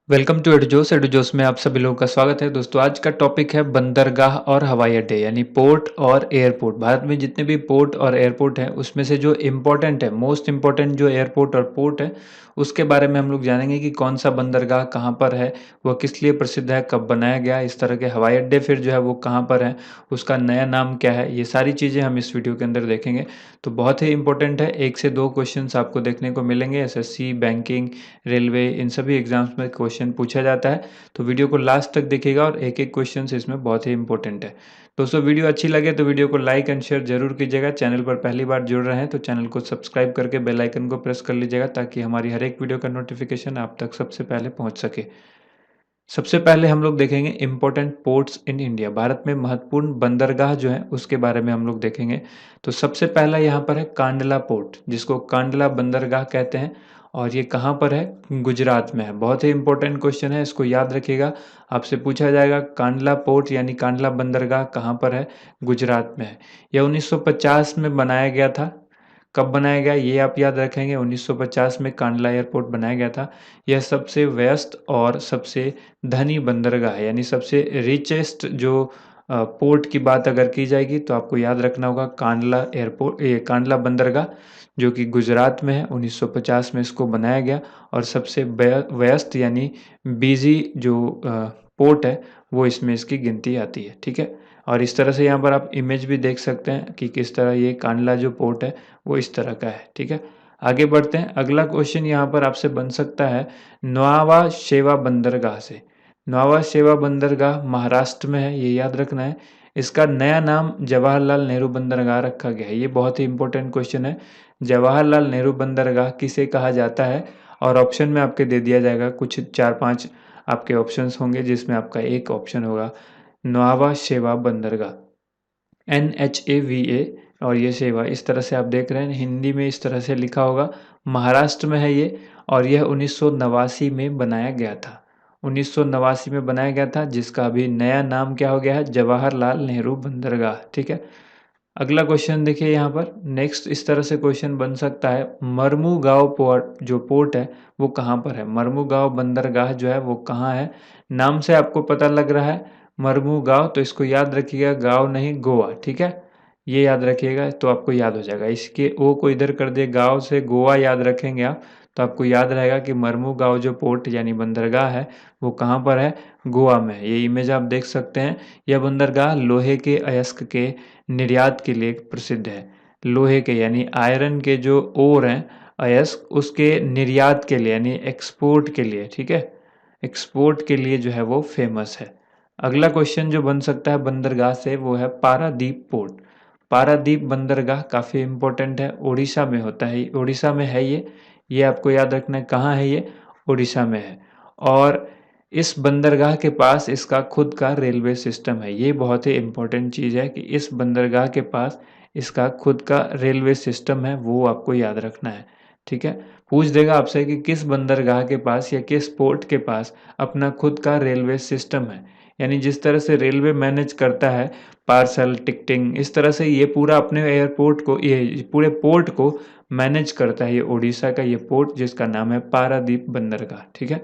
Welcome to एडुजोस। एडुजोस में आप सभी लोगों का स्वागत है। दोस्तों, आज का टॉपिक है बंदरगाह और हवाई अड्डे यानी पोर्ट और एयरपोर्ट। भारत में जितने भी पोर्ट और एयरपोर्ट हैं उसमें से जो इम्पोर्टेंट है, मोस्ट इम्पोर्टेंट जो एयरपोर्ट और पोर्ट है उसके बारे में हम लोग जानेंगे कि कौन सा बंदरगाह कहाँ पर है, वह किस लिए प्रसिद्ध है, कब बनाया गया, इस तरह के हवाई अड्डे फिर जो है वो कहाँ पर है, उसका नया नाम क्या है, ये सारी चीज़ें हम इस वीडियो के अंदर देखेंगे। तो बहुत ही इंपॉर्टेंट है, 1 से 2 क्वेश्चंस आपको देखने को मिलेंगे। एसएससी, बैंकिंग, रेलवे, इन सभी एग्जाम्स में क्वेश्चन पूछा जाता है। तो वीडियो को लास्ट तक देखिएगा और एक एक क्वेश्चन इसमें बहुत ही इंपॉर्टेंट है। दोस्तों, वीडियो अच्छी लगे तो वीडियो को लाइक एंड शेयर जरूर कीजिएगा। चैनल पर पहली बार जुड़ रहे हैं तो चैनल को सब्सक्राइब करके बेल आइकन को प्रेस कर लीजिएगा ताकि हमारी हर एक वीडियो का नोटिफिकेशन आप तक सबसे पहले पहुंच सके। सबसे पहले हम लोग देखेंगे important ports in India. Bharat में महत्वपूर्ण बंदरगाह जो है उसके बारे में हम लोग देखेंगे। तो सबसे पहला यहाँ पर है कांडला पोर्ट, जिसको कांडला बंदरगाह कहते हैं, और ये कहाँ पर है? गुजरात में है। बहुत ही इंपॉर्टेंट क्वेश्चन है, इसको याद रखिएगा। आपसे पूछा जाएगा कांडला पोर्ट यानी कांडला बंदरगाह कहाँ पर है? गुजरात में है। यह 1950 में बनाया गया था। कब बनाया गया ये आप याद रखेंगे, 1950 में कांडला एयरपोर्ट बनाया गया था। यह सबसे व्यस्त और सबसे धनी बंदरगाह है, यानी सबसे रिचेस्ट जो पोर्ट की बात अगर की जाएगी तो आपको याद रखना होगा कांडला एयरपोर्ट, ये कांडला बंदरगाह जो कि गुजरात में है। 1950 में इसको बनाया गया और सबसे व्यस्त यानी बिजी जो पोर्ट है वो इसमें इसकी गिनती आती है। ठीक है, और इस तरह से यहाँ पर आप इमेज भी देख सकते हैं कि किस तरह ये कांडला जो पोर्ट है वो इस तरह का है। ठीक है, आगे बढ़ते हैं। अगला क्वेश्चन यहाँ पर आपसे बन सकता है नौवा शेवा बंदरगाह से। नौवा शेवा बंदरगाह महाराष्ट्र में है, ये याद रखना है। इसका नया नाम जवाहरलाल नेहरू बंदरगाह रखा गया है। ये बहुत ही इंपॉर्टेंट क्वेश्चन है। जवाहरलाल नेहरू बंदरगाह किसे कहा जाता है? और ऑप्शन में आपके दे दिया जाएगा, कुछ 4-5 आपके ऑप्शंस होंगे जिसमें आपका एक ऑप्शन होगा नौवा शेवा बंदरगाह, NHAVA। और ये सेवा इस तरह से आप देख रहे हैं, हिंदी में इस तरह से लिखा होगा। महाराष्ट्र में है ये, और यह 1989 में बनाया गया था। 1989 में बनाया गया था, जिसका अभी नया नाम क्या हो गया है? जवाहरलाल नेहरू बंदरगाह। ठीक है, अगला क्वेश्चन देखिए यहाँ पर। नेक्स्ट इस तरह से क्वेश्चन बन सकता है मरमुगांव पोर्ट, जो पोर्ट है वो कहाँ पर है? मरमुगांव बंदरगाह जो है वो कहाँ है? नाम से आपको पता लग रहा है मरमुगांव, तो इसको याद रखिएगा, गाँव नहीं गोवा। ठीक है, ये याद रखिएगा तो आपको याद हो जाएगा। इसके ओ को इधर कर दिए, गाँव से गोवा याद रखेंगे आप तो आपको याद रहेगा कि मरमुगांव जो पोर्ट यानी बंदरगाह है वो कहाँ पर है? गोवा में है। ये इमेज आप देख सकते हैं। यह बंदरगाह लोहे के अयस्क के निर्यात के लिए प्रसिद्ध है। लोहे के यानी आयरन के जो ओर हैं, अयस्क, उसके निर्यात के लिए यानी एक्सपोर्ट के लिए। ठीक है, एक्सपोर्ट के लिए जो है वो फेमस है। अगला क्वेश्चन जो बन सकता है बंदरगाह से वो है पारादीप पोर्ट। पारादीप बंदरगाह काफ़ी इम्पोर्टेंट है, उड़ीसा में होता है, उड़ीसा में है ये आपको याद रखना है। कहाँ है ये? उड़ीसा में है। और इस बंदरगाह के पास इसका खुद का रेलवे सिस्टम है। ये बहुत ही इम्पोर्टेंट चीज़ है कि इस बंदरगाह के पास इसका खुद का रेलवे सिस्टम है, वो आपको याद रखना है। ठीक है, पूछ देगा आपसे कि किस बंदरगाह के पास या किस पोर्ट के पास अपना खुद का रेलवे सिस्टम है। यानी जिस तरह से रेलवे मैनेज करता है पार्सल, टिकटिंग, इस तरह से ये पूरा अपने एयरपोर्ट को, ये पूरे पोर्ट को मैनेज करता है ये उड़ीसा का ये पोर्ट, जिसका नाम है पारादीप बंदरगाह। ठीक है,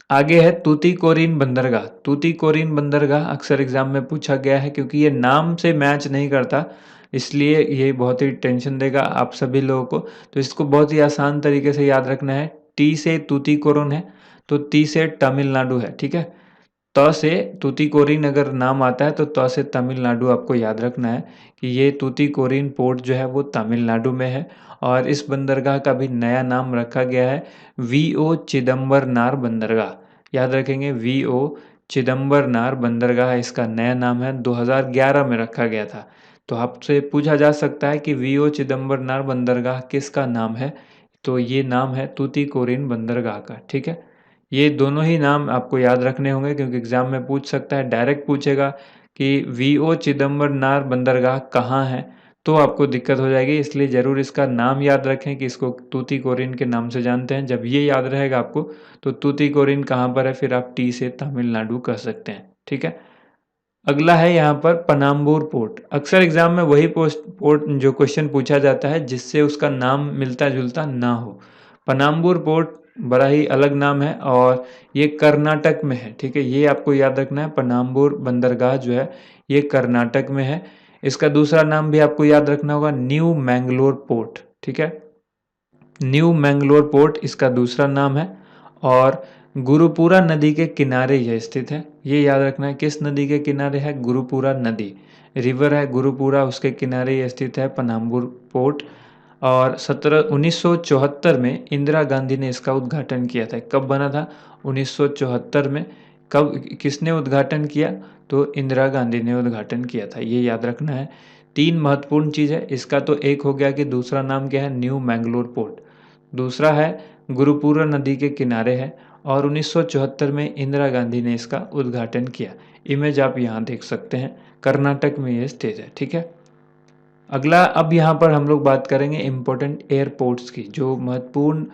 आगे है तूतीकोरिन बंदरगाह। तूतीकोरिन बंदरगाह अक्सर एग्जाम में पूछा गया है, क्योंकि ये नाम से मैच नहीं करता, इसलिए ये बहुत ही टेंशन देगा आप सभी लोगों को। तो इसको बहुत ही आसान तरीके से याद रखना है। टी से तूतीकोरिन है तो ती से तमिलनाडु है। ठीक है, त से तूतीकोरिन अगर नाम आता है तो त से तमिलनाडु आपको याद रखना है कि ये तूतीकोरिन पोर्ट जो है वो तमिलनाडु में है। और इस बंदरगाह का भी नया नाम रखा गया है VO चिदम्बरनार बंदरगाह। याद रखेंगे, VO चिदम्बरनार बंदरगाह इसका नया नाम है, 2011 में रखा गया था। तो आपसे पूछा जा सकता है कि VO चिदम्बरनार बंदरगाह किसका नाम है? तो ये नाम है तूतीकोरिन बंदरगाह का। ठीक है, ये दोनों ही नाम आपको याद रखने होंगे, क्योंकि एग्जाम में पूछ सकता है, डायरेक्ट पूछेगा कि VO चिदम्बरनार बंदरगाह कहाँ है, तो आपको दिक्कत हो जाएगी। इसलिए ज़रूर इसका नाम याद रखें कि इसको तूतीकोरिन के नाम से जानते हैं। जब ये याद रहेगा आपको तो तूतीकोरिन कहाँ पर है, फिर आप टी से तमिलनाडु कह सकते हैं। ठीक है, अगला है यहाँ पर पनाम्बूर पोर्ट। अक्सर एग्जाम में वही पोर्ट जो क्वेश्चन पूछा जाता है जिससे उसका नाम मिलता जुलता ना हो। पनाम्बूर पोर्ट बड़ा ही अलग नाम है और ये कर्नाटक में है, ठीक है। ये आपको याद रखना है, पनाम्बूर बंदरगाह जो है ये कर्नाटक में है। इसका दूसरा नाम भी आपको याद रखना होगा, न्यू मैंगलोर पोर्ट, ठीक है। न्यू मैंगलोर पोर्ट इसका दूसरा नाम है और गुरुपुरा नदी के किनारे यह स्थित है। ये याद रखना है, किस नदी के किनारे है? गुरुपुरा नदी, रिवर है गुरुपुरा, उसके किनारे ये स्थित है पनाम्बूर पोर्ट। और 1974 में इंदिरा गांधी ने इसका उद्घाटन किया था। कब बना था? 1974 में। कब, किसने उद्घाटन किया? तो इंदिरा गांधी ने उद्घाटन किया था, ये याद रखना है। तीन महत्वपूर्ण चीज़ है इसका, तो एक हो गया कि दूसरा नाम क्या है? New Mangalore port. दूसरा है गुरुपुरा नदी के किनारे है और 1974 में इंदिरा गांधी ने इसका उद्घाटन किया। इमेज आप यहाँ देख सकते हैं, कर्नाटक में ये स्थित है, ठीक है। अगला, अब यहाँ पर हम लोग बात करेंगे इम्पोर्टेंट एयरपोर्ट्स की। जो महत्वपूर्ण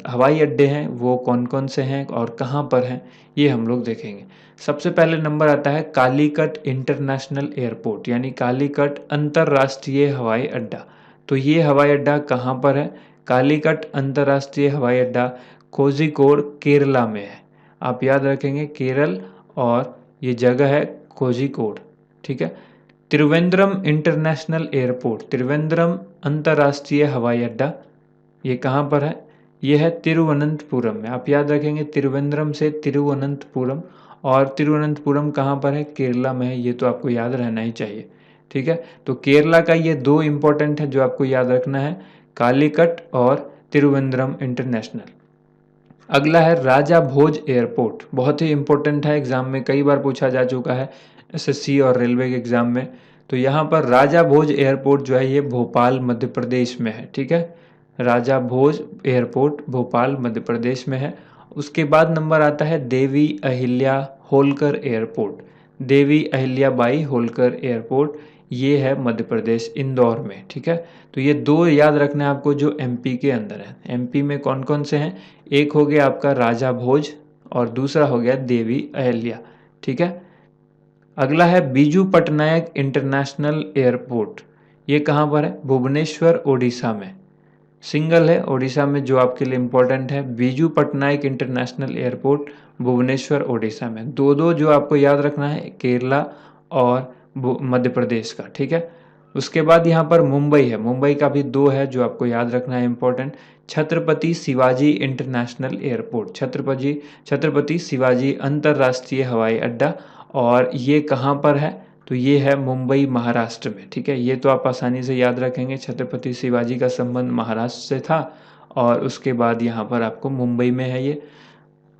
हवाई अड्डे हैं वो कौन कौन से हैं और कहाँ पर हैं, ये हम लोग देखेंगे। सबसे पहले नंबर आता है कालीकट इंटरनेशनल एयरपोर्ट, यानी कालीकट अंतर्राष्ट्रीय हवाई अड्डा। तो ये हवाई अड्डा कहाँ पर है? कालीकट अंतर्राष्ट्रीय हवाई अड्डा कोझिकोड केरला में है। आप याद रखेंगे केरल, और ये जगह है कोझिकोड, ठीक है। त्रिवेंद्रम इंटरनेशनल एयरपोर्ट, त्रिवेंद्रम अंतर्राष्ट्रीय हवाई अड्डा, ये कहाँ पर है? ये है तिरुवनंतपुरम में। आप याद रखेंगे त्रिवेंद्रम से तिरुवनंतपुरम, और तिरुवनंतपुरम कहाँ पर है? केरला में है। ये तो आपको याद रहना ही चाहिए, ठीक है। तो केरला का ये दो इम्पोर्टेंट है जो आपको याद रखना है, कालीकट और तिरुवनंतपुरम इंटरनेशनल। अगला है राजा भोज एयरपोर्ट, बहुत ही इंपॉर्टेंट है, एग्जाम में कई बार पूछा जा चुका है, एसएससी और रेलवे के एग्जाम में। तो यहाँ पर राजा भोज एयरपोर्ट जो है ये भोपाल मध्य प्रदेश में है, ठीक है। राजा भोज एयरपोर्ट भोपाल मध्य प्रदेश में है। उसके बाद नंबर आता है देवी अहिल्या होलकर एयरपोर्ट, देवी अहिल्याबाई होलकर एयरपोर्ट, ये है मध्य प्रदेश इंदौर में, ठीक है। तो ये दो याद रखना है आपको जो एमपी के अंदर है। एमपी में कौन कौन से हैं? एक हो गया आपका राजा भोज और दूसरा हो गया देवी अहिल्या, ठीक है। अगला है बीजू पटनायक इंटरनेशनल एयरपोर्ट, ये कहाँ पर है? भुवनेश्वर ओडिशा में, सिंगल है ओडिशा में, जो आपके लिए इम्पोर्टेंट है बीजू पटनायक इंटरनेशनल एयरपोर्ट भुवनेश्वर ओडिशा में। दो दो जो आपको याद रखना है, केरला और मध्य प्रदेश का, ठीक है। उसके बाद यहाँ पर मुंबई है, मुंबई का भी दो है जो आपको याद रखना है important, Chhatrapati Shivaji international airport, Chhatrapati Shivaji अंतर्राष्ट्रीय हवाई अड्डा, और ये कहाँ पर है? तो ये है मुंबई महाराष्ट्र में, ठीक है। ये तो आप आसानी से याद रखेंगे, छत्रपति शिवाजी का संबंध महाराष्ट्र से था और उसके बाद यहाँ पर आपको मुंबई में है ये।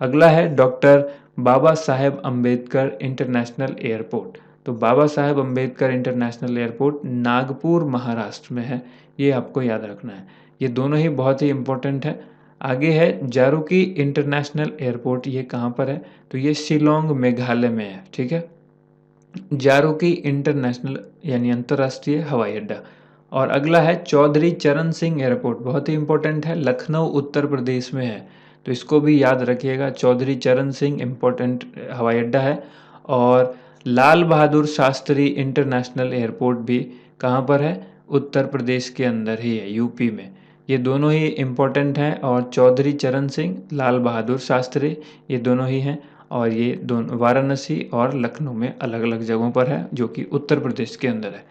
अगला है doctor Baba Saheb Ambedkar international airport, तो बाबा साहेब अम्बेडकर इंटरनेशनल एयरपोर्ट नागपुर महाराष्ट्र में है, ये आपको याद रखना है। ये दोनों ही बहुत ही इम्पोर्टेंट है। आगे है जारूकी इंटरनेशनल एयरपोर्ट, ये कहाँ पर है? तो ये शिलोंग मेघालय में है, ठीक है। जारूकी इंटरनेशनल यानी अंतर्राष्ट्रीय हवाई अड्डा। और अगला है चौधरी चरण सिंह एयरपोर्ट, बहुत ही इंपॉर्टेंट है, लखनऊ उत्तर प्रदेश में है, तो इसको भी याद रखिएगा, चौधरी चरण सिंह इम्पोर्टेंट हवाई अड्डा है। और लाल बहादुर शास्त्री इंटरनेशनल एयरपोर्ट भी कहाँ पर है? उत्तर प्रदेश के अंदर ही है, यूपी में। ये दोनों ही इम्पोर्टेंट हैं, और चौधरी चरण सिंह, लाल बहादुर शास्त्री, ये दोनों ही हैं। और ये दोनों वाराणसी और लखनऊ में अलग अलग जगहों पर है, जो कि उत्तर प्रदेश के अंदर है।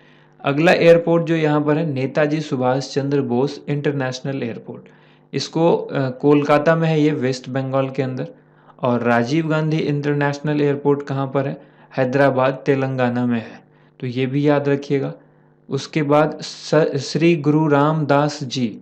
अगला एयरपोर्ट जो यहाँ पर है नेताजी सुभाष चंद्र बोस इंटरनेशनल एयरपोर्ट, इसको कोलकाता में है ये, वेस्ट बंगाल के अंदर। और राजीव गांधी इंटरनेशनल एयरपोर्ट कहाँ पर है? हैदराबाद तेलंगाना में है, तो ये भी याद रखिएगा। उसके बाद श्री गुरु रामदास जी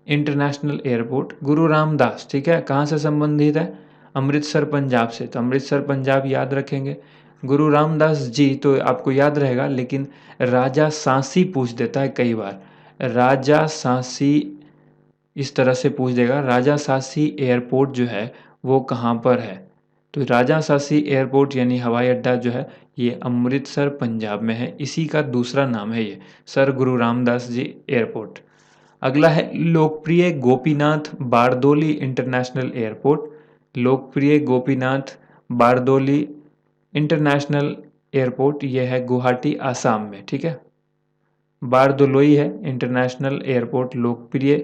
इंटरनेशनल एयरपोर्ट, गुरु रामदास, ठीक है, कहाँ से संबंधित है? अमृतसर पंजाब से, तो अमृतसर पंजाब याद रखेंगे। गुरु रामदास जी तो आपको याद रहेगा, लेकिन राजा सांसी पूछ देता है कई बार, राजा सांसी इस तरह से पूछ देगा, राजा सांसी एयरपोर्ट जो है वो कहाँ पर है? तो राजा सांसी एयरपोर्ट यानी हवाई अड्डा जो है ये अमृतसर पंजाब में है, इसी का दूसरा नाम है ये, सर गुरु रामदास जी एयरपोर्ट। अगला है लोकप्रिय गोपीनाथ बारदोली इंटरनेशनल एयरपोर्ट, लोकप्रिय गोपीनाथ बारदोली इंटरनेशनल एयरपोर्ट, ये है गुवाहाटी आसाम में, ठीक है। बारदोलोई है इंटरनेशनल एयरपोर्ट लोकप्रिय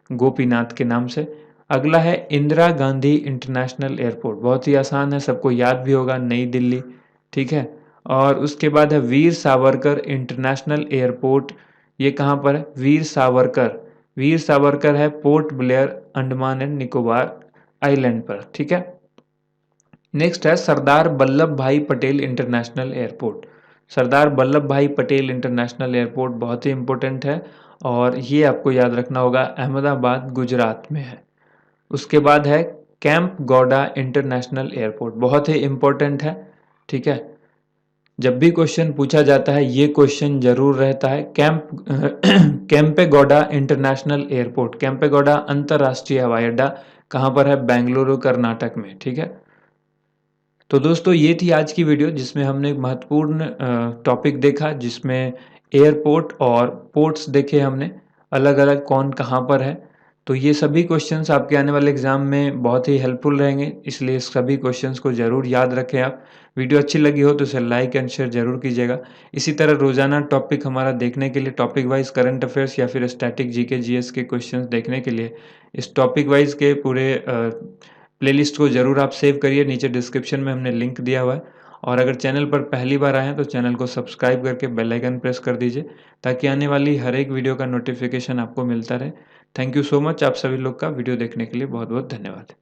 गोपीनाथ के नाम से। अगला है इंदिरा गांधी इंटरनेशनल एयरपोर्ट, बहुत ही आसान है, सबको याद भी होगा, नई दिल्ली, ठीक है। और उसके बाद है वीर सावरकर इंटरनेशनल एयरपोर्ट, ये कहाँ पर है? वीर सावरकर है port Blair, Andaman and Nicobar island पर, ठीक है। नेक्स्ट है सरदार वल्लभ भाई पटेल इंटरनेशनल एयरपोर्ट। सरदार वल्लभ भाई पटेल इंटरनेशनल एयरपोर्ट बहुत ही इंपॉर्टेंट है और ये आपको याद रखना होगा, अहमदाबाद गुजरात में है। उसके बाद है कैंप गौडा इंटरनेशनल एयरपोर्ट, बहुत ही इंपॉर्टेंट है, ठीक है। जब भी क्वेश्चन पूछा जाता है ये क्वेश्चन जरूर रहता है, कैंपेगौड़ा इंटरनेशनल एयरपोर्ट, कैंपेगौड़ा अंतरराष्ट्रीय हवाई अड्डा कहाँ पर है? बेंगलुरु कर्नाटक में, ठीक है। तो दोस्तों ये थी आज की वीडियो जिसमें हमने एक महत्वपूर्ण टॉपिक देखा, जिसमें एयरपोर्ट और पोर्ट्स देखे हमने, अलग अलग कौन कहाँ पर है। तो ये सभी क्वेश्चंस आपके आने वाले एग्जाम में बहुत ही हेल्पफुल रहेंगे, इसलिए सभी क्वेश्चंस को ज़रूर याद रखें आप। वीडियो अच्छी लगी हो तो इसे लाइक एंड शेयर जरूर कीजिएगा। इसी तरह रोजाना टॉपिक हमारा देखने के लिए, टॉपिक वाइज करंट अफेयर्स या फिर स्टैटिक जीके जीएस के क्वेश्चंस देखने के लिए इस टॉपिक वाइज के पूरे प्लेलिस्ट को ज़रूर आप सेव करिए, नीचे डिस्क्रिप्शन में हमने लिंक दिया हुआ है। और अगर चैनल पर पहली बार आए हैं तो चैनल को सब्सक्राइब करके बेल आइकन प्रेस कर दीजिए, ताकि आने वाली हर एक वीडियो का नोटिफिकेशन आपको मिलता रहे। थैंक यू सो मच, आप सभी लोग का वीडियो देखने के लिए बहुत बहुत धन्यवाद।